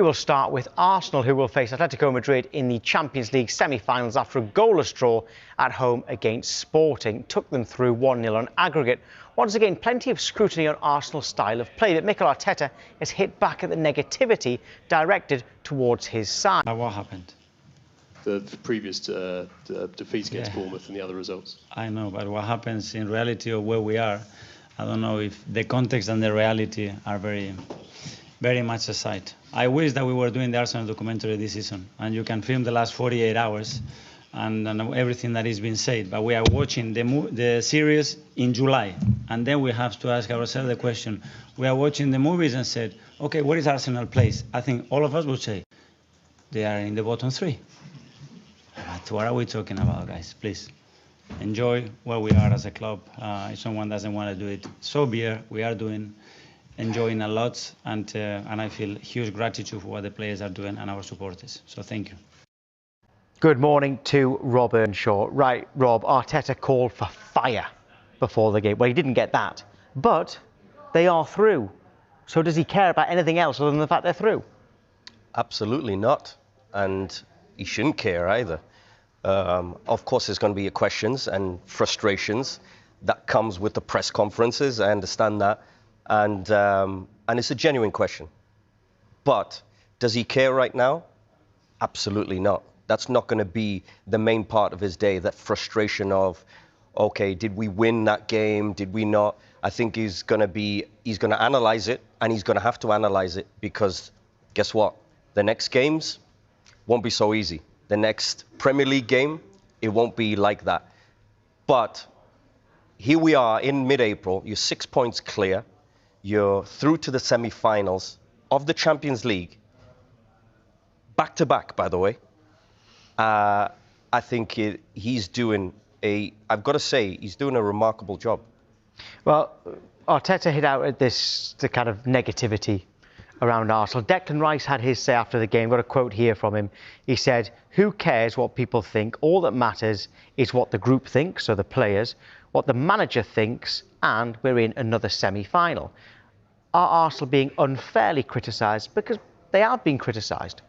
We will start with Arsenal, who will face Atletico Madrid in the Champions League semi-finals after a goalless draw at home against Sporting. Took them through 1-0 on aggregate. Once again, plenty of scrutiny on Arsenal's style of play, but Mikel Arteta has hit back at the negativity directed towards his side. What happened? The previous defeats against Bournemouth and the other results. I know, but what happens in reality of where we are, I don't know if the context and the reality are very much aside. I wish that we were doing the Arsenal documentary this season, and you can film the last 48 hours and everything that is being said. But we are watching the series in July, and then we have to ask ourselves the question. We are watching the movies and said, okay, where is Arsenal place? I think all of us would say, they are in the bottom three. But what are we talking about, guys? Please enjoy where we are as a club. If someone doesn't want to do it, so be it. We are enjoying a lot, and I feel huge gratitude for what the players are doing and our supporters. So thank you. Good morning to Rob Earnshaw. Right, Rob, Arteta called for fire before the game. Well, he didn't get that, but they are through. So does he care about anything else other than the fact they're through? Absolutely not, and he shouldn't care either. Of course, there's going to be questions and frustrations that comes with the press conferences. I understand that. And it's a genuine question. But does he care right now? Absolutely not. That's not going to be the main part of his day, that frustration of, okay, did we win that game? Did we not? I think he's going to analyze it, and he's going to have to analyze it, because guess what? The next games won't be so easy. The next Premier League game, it won't be like that. But here we are in mid-April. You're 6 points clear. You're through to the semi-finals of the Champions League. Back-to-back, by the way. I think he's doing I've got to say, he's doing a remarkable job. Well, Arteta hit out at the kind of negativity around Arsenal. Declan Rice had his say after the game. Got a quote here from him. He said, "Who cares what people think? All that matters is what the group thinks, so the players, what the manager thinks, and we're in another semi-final." Are Arsenal being unfairly criticised? Because they are being criticised.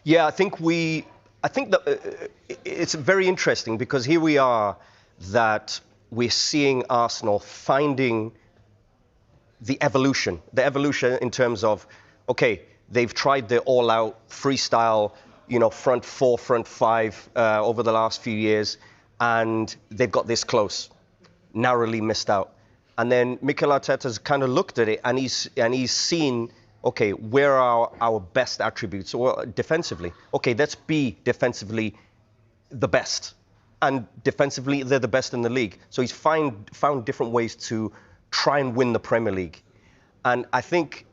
Yeah, I think that it's very interesting, because here we are, that we're seeing Arsenal finding the evolution in terms of, okay, they've tried the all-out freestyle, front four, front five over the last few years, and they've got this close, narrowly missed out. And then Mikel Arteta's kind of looked at it, and he's seen, okay, where are our best attributes? Well, defensively, okay, let's be defensively the best, and defensively they're the best in the league. So he's found different ways to try and win the Premier League, and I think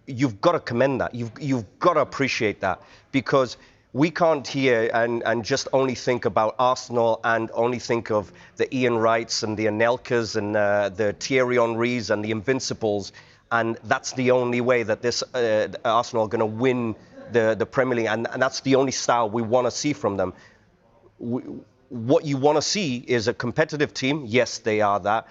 you've got to commend that. You've got to appreciate that, because we can't hear and just only think about Arsenal and only think of the Ian Wrights and the Anelkas and the Thierry Henrys and the Invincibles, and that's the only way that this Arsenal are going to win the Premier League, and that's the only style we want to see from them. What you want to see is a competitive team. Yes, they are that.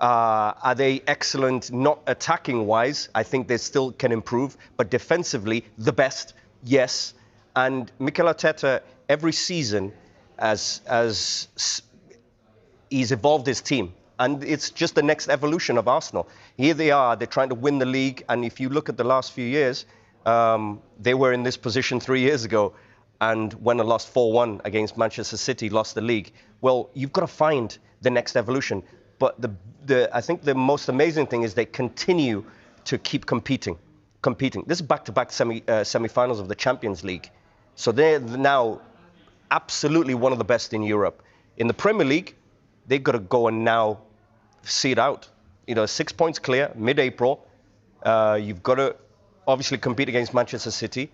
Are they excellent, not attacking-wise? I think they still can improve. But defensively, the best, yes. And Mikel Arteta, every season, as he's evolved his team. And it's just the next evolution of Arsenal. Here they are, they're trying to win the league. And if you look at the last few years, they were in this position 3 years ago. And when they lost 4-1 against Manchester City, lost the league. Well, you've got to find the next evolution. But I think the most amazing thing is they continue to keep competing. This is back-to-back semi-finals of the Champions League. So they're now absolutely one of the best in Europe. In the Premier League, they've got to go and now see it out. 6 points clear, mid-April. You've got to obviously compete against Manchester City.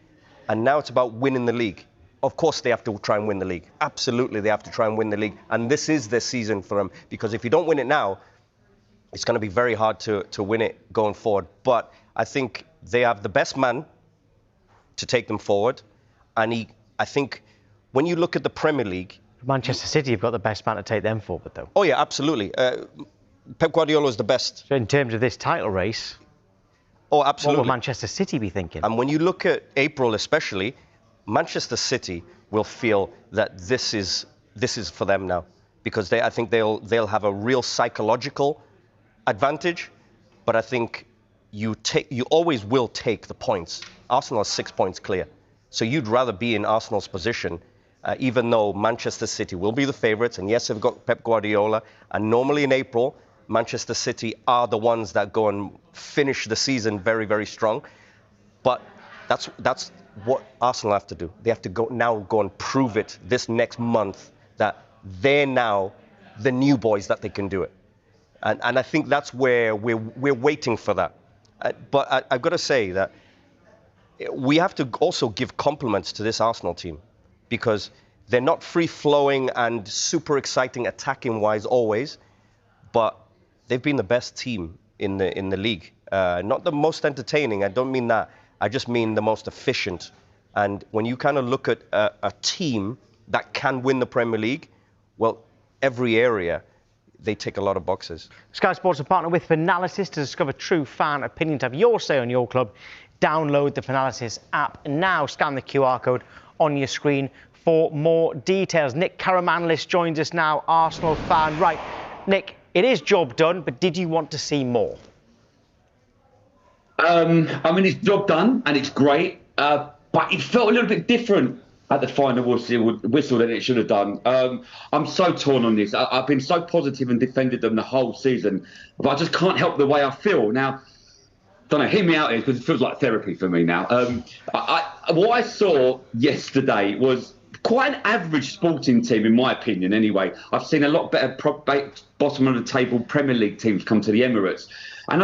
And now it's about winning the league. Of course, they have to try and win the league. Absolutely, they have to try and win the league. And this is their season for them. Because if you don't win it now, it's going to be very hard to win it going forward. But I think they have the best man to take them forward. And I think when you look at the Premier League... Manchester City have got the best man to take them forward, though. Oh, yeah, absolutely. Pep Guardiola is the best. So in terms of this title race... Oh, What absolutely. will Manchester City be thinking? And when you look at April especially, Manchester City will feel that this is for them now, because I think they'll have a real psychological advantage, but I think you always will take the points. Arsenal is 6 points clear, so you'd rather be in Arsenal's position, even though Manchester City will be the favourites, and yes, they've got Pep Guardiola, and normally in April, Manchester City are the ones that go and finish the season very, very strong. But that's what Arsenal have to do. They have to go and prove it this next month that they're now the new boys, that they can do it. And I think that's where we're waiting for that. But I've got to say that we have to also give compliments to this Arsenal team, because they're not free-flowing and super exciting attacking-wise always, but they've been the best team in the league. Not the most entertaining, I don't mean that. I just mean the most efficient. And when you kind of look at a team that can win the Premier League, well, every area, they tick a lot of boxes. Sky Sports are partnered with Finalysis to discover true fan opinion. To have your say on your club, download the Finalysis app now. Scan the QR code on your screen for more details. Nick Karamanlis joins us now, Arsenal fan. Right, Nick, it is job done, but did you want to see more? I mean, it's job done and it's great, but it felt a little bit different at the final whistle than it should have done. I'm so torn on this. I've been so positive and defended them the whole season, but I just can't help the way I feel. Now, don't know, hear me out here, because it feels like therapy for me now. What I saw yesterday was quite an average sporting team, in my opinion, anyway. I've seen a lot better bottom of the table Premier League teams come to the Emirates. And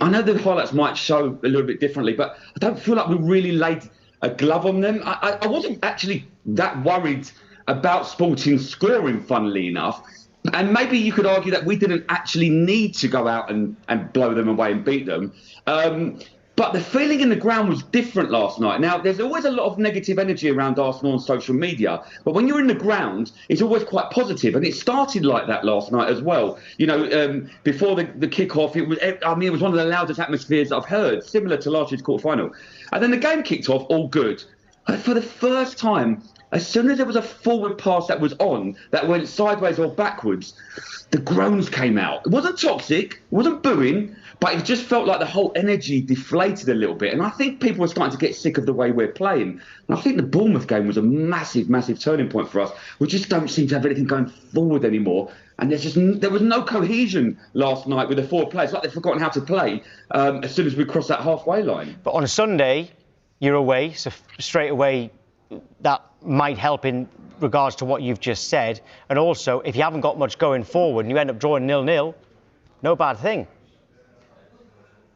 I know the highlights might show a little bit differently, but I don't feel like we really laid a glove on them. I wasn't actually that worried about Sporting scoring, funnily enough. And maybe you could argue that we didn't actually need to go out and blow them away and beat them. But the feeling in the ground was different last night. Now, there's always a lot of negative energy around Arsenal on social media, but when you're in the ground, it's always quite positive. And it started like that last night as well. You know, before the kick-off, it was one of the loudest atmospheres I've heard, similar to last year's quarter-final. And then the game kicked off, all good. For the first time, as soon as there was a forward pass that was on, that went sideways or backwards, the groans came out. It wasn't toxic, it wasn't booing, but it just felt like the whole energy deflated a little bit. And I think people were starting to get sick of the way we're playing. And I think the Bournemouth game was a massive, massive turning point for us. We just don't seem to have anything going forward anymore. And there was no cohesion last night with the forward players. It's like they've forgotten how to play as soon as we cross that halfway line. But on a Sunday, you're away, so straight away that might help in regards to what you've just said. And also, if you haven't got much going forward and you end up drawing 0-0, no bad thing.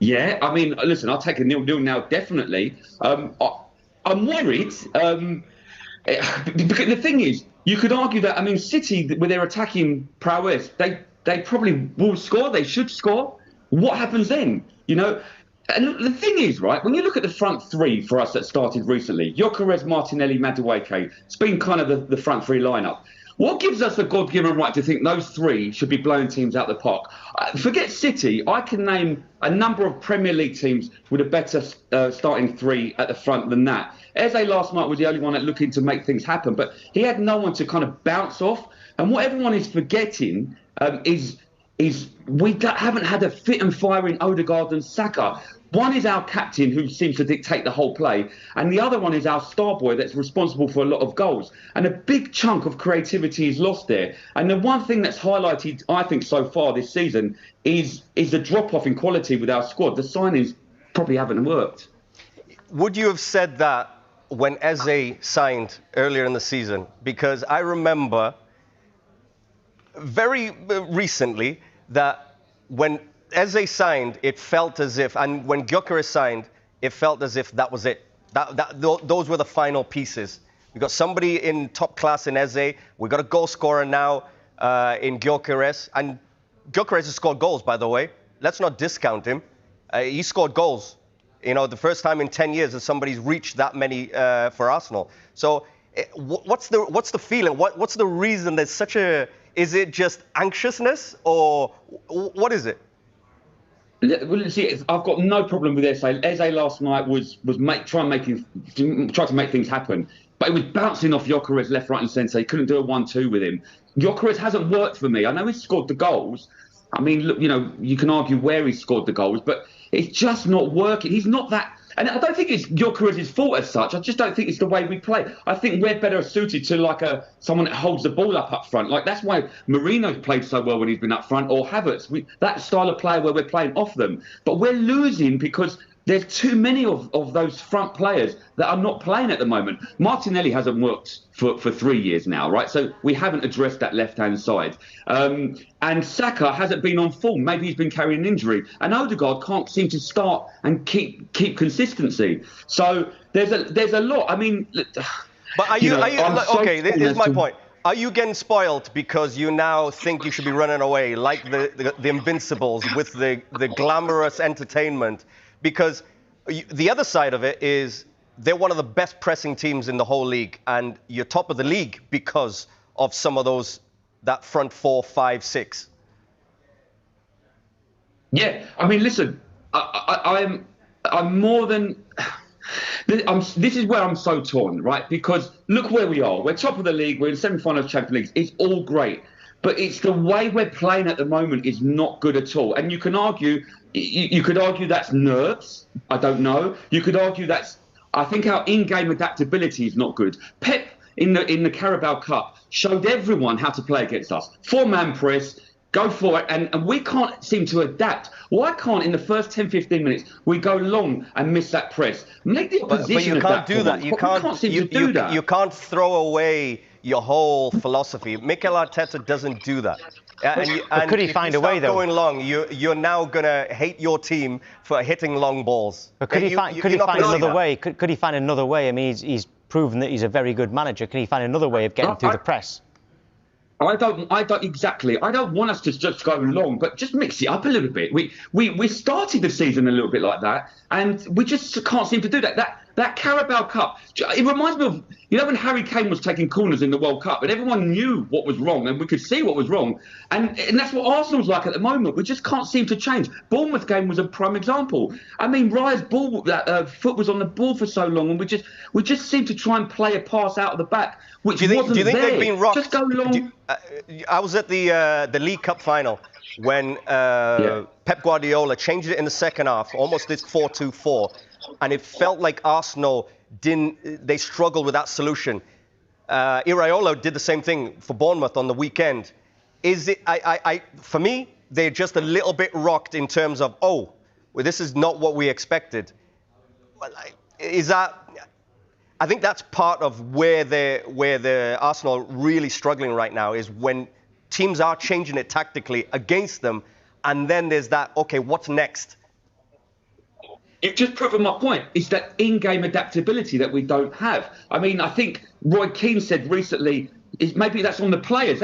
Yeah, I mean, listen, I'll take a 0-0 now, definitely. I'm worried. Because the thing is, you could argue that, I mean, City, with their attacking prowess, they probably will score, they should score. What happens then? You know? And the thing is, right, when you look at the front three for us that started recently, Gyökeres, Martinelli, Madueke, it's been kind of the front three lineup. What gives us the God-given right to think those three should be blowing teams out the park? Forget City. I can name a number of Premier League teams with a better starting three at the front than that. Eze last night was the only one that looking to make things happen, but he had no one to kind of bounce off. And what everyone is forgetting is we haven't had a fit and firing Odegaard and Saka. One is our captain, who seems to dictate the whole play, and the other one is our star boy that's responsible for a lot of goals. And a big chunk of creativity is lost there. And the one thing that's highlighted, I think, so far this season is the drop-off in quality with our squad. The signings probably haven't worked. Would you have said that when Eze signed earlier in the season? Because I remember very recently that when Eze signed, it felt as if, and when Gyökeres signed, it felt as if that was it. Those were the final pieces. We got somebody in top class in Eze. We got a goal scorer now in Gyökeres. And Gyökeres has scored goals, by the way. Let's not discount him. He scored goals. You know, the first time in 10 years that somebody's reached that many for Arsenal. So what's the feeling? What's the reason there's such a... Is it just anxiousness, or what is it? Well, see, I've got no problem with Eze. Eze last night was tried to make things happen, but it was bouncing off Gyökeres left, right, and centre. He couldn't do a 1-2 with him. Gyökeres hasn't worked for me. I know he scored the goals. I mean, look, you can argue where he scored the goals, but it's just not working. He's not that. And I don't think it's Gyökeres' fault as such. I just don't think it's the way we play. I think we're better suited to someone that holds the ball up front. That's why Mourinho's played so well when he's been up front, or Havertz. That style of player where we're playing off them. But we're losing because there's too many of those front players that are not playing at the moment. Martinelli hasn't worked for 3 years now, right? So we haven't addressed that left-hand side. And Saka hasn't been on form. Maybe he's been carrying an injury. And Odegaard can't seem to start and keep consistency. So there's a lot. I mean... But are you okay, here's my point. Are you getting spoiled because you now think you should be running away like the Invincibles with the glamorous entertainment? Because the other side of it is they're one of the best pressing teams in the whole league, and you're top of the league because of some of that front 4, 5, 6. Yeah, I mean, listen, I'm more than. This is where I'm so torn, right? Because look where we are. We're top of the league. We're in semi-finals of Champions League. It's all great. But it's the way we're playing at the moment is not good at all. And you can argue, you could argue that's nerves. I don't know. You could argue I think our in-game adaptability is not good. Pep in the Carabao Cup showed everyone how to play against us. 4-man press, go for it, and we can't seem to adapt. Why can't in the first 10, 15 minutes we go long and miss that press? Make the opposition but you can't adapt do that. We can't seem to do that. You can't throw away your whole philosophy. Mikel Arteta doesn't do that. But could he find a way, though? Going long, you're now gonna hate your team for hitting long balls. But could he find another way? Could he find another way? I mean, he's proven that he's a very good manager. Can he find another way of getting through the press? I don't exactly. I don't want us to just go long, but just mix it up a little bit. We started the season a little bit like that, and we just can't seem to do that. That Carabao Cup, it reminds me of, when Harry Kane was taking corners in the World Cup, and everyone knew what was wrong, and we could see what was wrong, and that's what Arsenal's like at the moment. We just can't seem to change. Bournemouth game was a prime example. I mean, Raya's foot was on the ball for so long, and we just seem to try and play a pass out of the back, which wasn't there. They've been rocked? Just go long. I was at the League Cup final when Pep Guardiola changed it in the second half, almost this 4-2-4, and it felt like Arsenal they struggled with that solution. Iraola did the same thing for Bournemouth on the weekend. For me, they're just a little bit rocked in terms of, this is not what we expected. I think that's part of where the Arsenal are really struggling right now, is when teams are changing it tactically against them, and then there's that, okay, what's next? You've just proven my point. It's that in-game adaptability that we don't have. I mean, I think Roy Keane said recently, maybe that's on the players.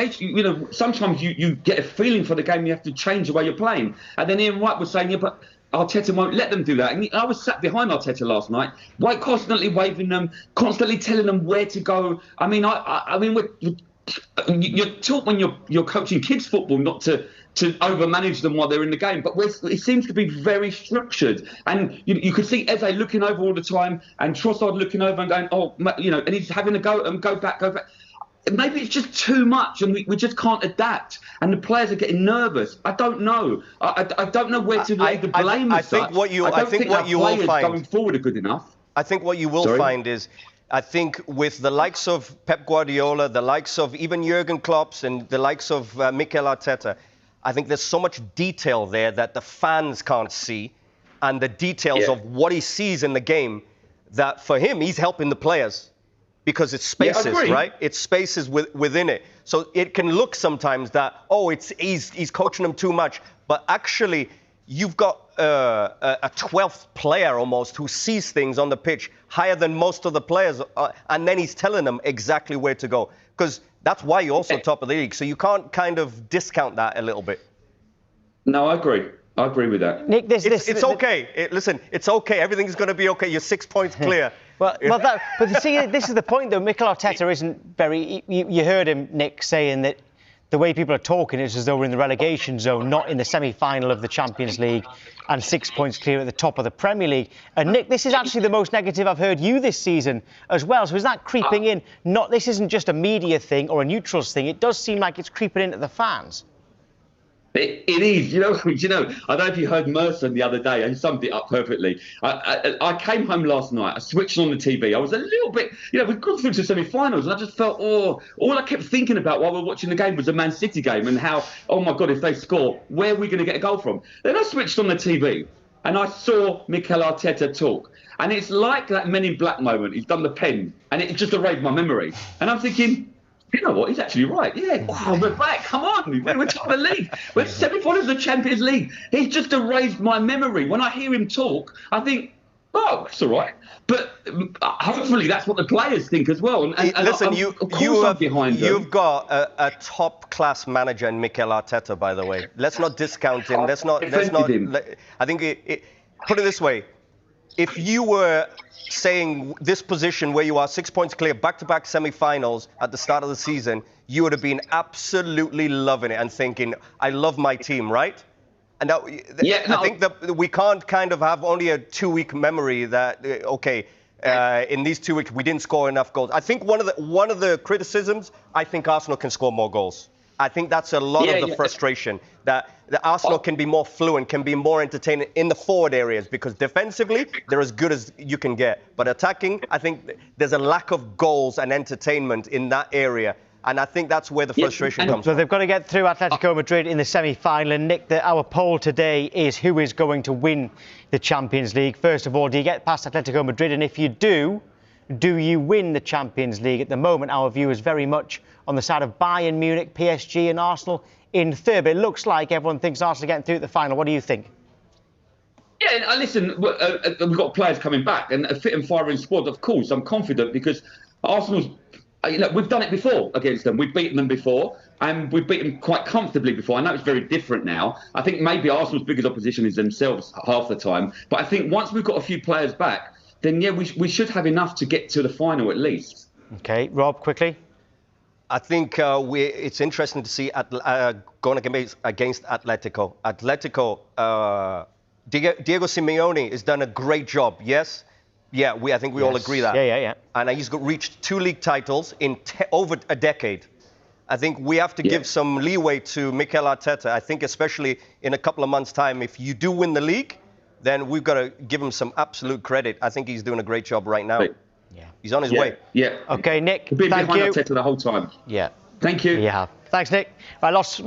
Sometimes you get a feeling for the game, you have to change the way you're playing. And then Ian White was saying, but Arteta won't let them do that. And I was sat behind Arteta last night, White constantly waving them, constantly telling them where to go. I mean, you're taught when you're coaching kids football not to overmanage them while they're in the game, but it seems to be very structured. And you could see Eze looking over all the time, and Trossard looking over and going, and he's having a go and go back. Maybe it's just too much, and we just can't adapt, and the players are getting nervous. I don't know. I don't know where to lay the blame. I think what you will find going forward are good enough. I think what you will find is, I think with the likes of Pep Guardiola, the likes of even Jurgen Klopp, and the likes of Mikel Arteta, I think there's so much detail there that the fans can't see, and the details of what he sees in the game, that for him, he's helping the players. Because it's spaces, right? It's spaces within it. So it can look sometimes that, he's coaching them too much. But actually, you've got a 12th player almost who sees things on the pitch higher than most of the players. And then he's telling them exactly where to go. Because that's why you're also top of the league. So you can't kind of discount that a little bit. No, I agree. I agree with that. Nick, it's okay. Listen, it's okay. Everything's going to be okay. You're 6 points clear. But see, this is the point, though. Mikel Arteta isn't very... You heard him, Nick, saying that the way people are talking is as though we're in the relegation zone, not in the semi-final of the Champions League and 6 points clear at the top of the Premier League. And Nick, this is actually the most negative I've heard you this season as well. So is that creeping in? This isn't just a media thing or a neutrals thing. It does seem like it's creeping into the fans. It is, you know. I don't know if you heard Merson the other day, and he summed it up perfectly. I came home last night, I switched on the TV. I was a little bit, we've gone through to semi-finals, and I just felt, all I kept thinking about while we were watching the game was the Man City game and how, oh my God, if they score, where are we going to get a goal from? Then I switched on the TV, and I saw Mikel Arteta talk. And it's like that Men in Black moment. He's done the pen, and it just erased my memory. And I'm thinking, you know what? He's actually right. Yeah, we're back. Come on, we're top of the league. We're semi-final of the Champions League. He's just erased my memory. When I hear him talk, I think, oh, it's all right. But hopefully that's what the players think as well. And listen, behind you've got a top-class manager in Mikel Arteta, by the way. Let's not discount him. Let's not. I think put it this way: if you were saying this position where you are 6 points clear, back-to-back semi-finals at the start of the season, you would have been absolutely loving it and thinking, I love my team, right? And I think that we can't kind of have only a 2-week memory that, in these 2 weeks we didn't score enough goals. I think one of the criticisms, I think Arsenal can score more goals. I think that's a lot of the frustration, that the Arsenal can be more fluent, can be more entertaining in the forward areas, because defensively, they're as good as you can get. But attacking, I think there's a lack of goals and entertainment in that area. And I think that's where the frustration comes from. So they've got to get through Atletico Madrid in the semi-final. And Nick, our poll today is who is going to win the Champions League. First of all, do you get past Atletico Madrid? And if you do you win the Champions League? At the moment, our view is very much on the side of Bayern Munich, PSG and Arsenal in third. But it looks like everyone thinks Arsenal are getting through at the final. What do you think? Yeah, listen, we've got players coming back and a fit and firing squad, of course. I'm confident because Arsenal's, we've done it before against them. We've beaten them before and we've beaten them quite comfortably before. I know it's very different now. I think maybe Arsenal's biggest opposition is themselves half the time. But I think once we've got a few players back, then, yeah, we should have enough to get to the final at least. OK, Rob, quickly. I think it's interesting to see going against Atletico. Diego Simeone has done a great job, yes? Yeah, I think we all agree that. Yeah. And he's reached 2 league titles in over a decade. I think we have to give some leeway to Mikel Arteta. I think especially in a couple of months' time, if you do win the league, then we've got to give him some absolute credit. I think he's doing a great job right now. Yeah. He's on his way. Yeah. OK, Nick, We've been thank behind you. Arteta the whole time. Yeah. Thank you. Yeah. Thanks, Nick. I lost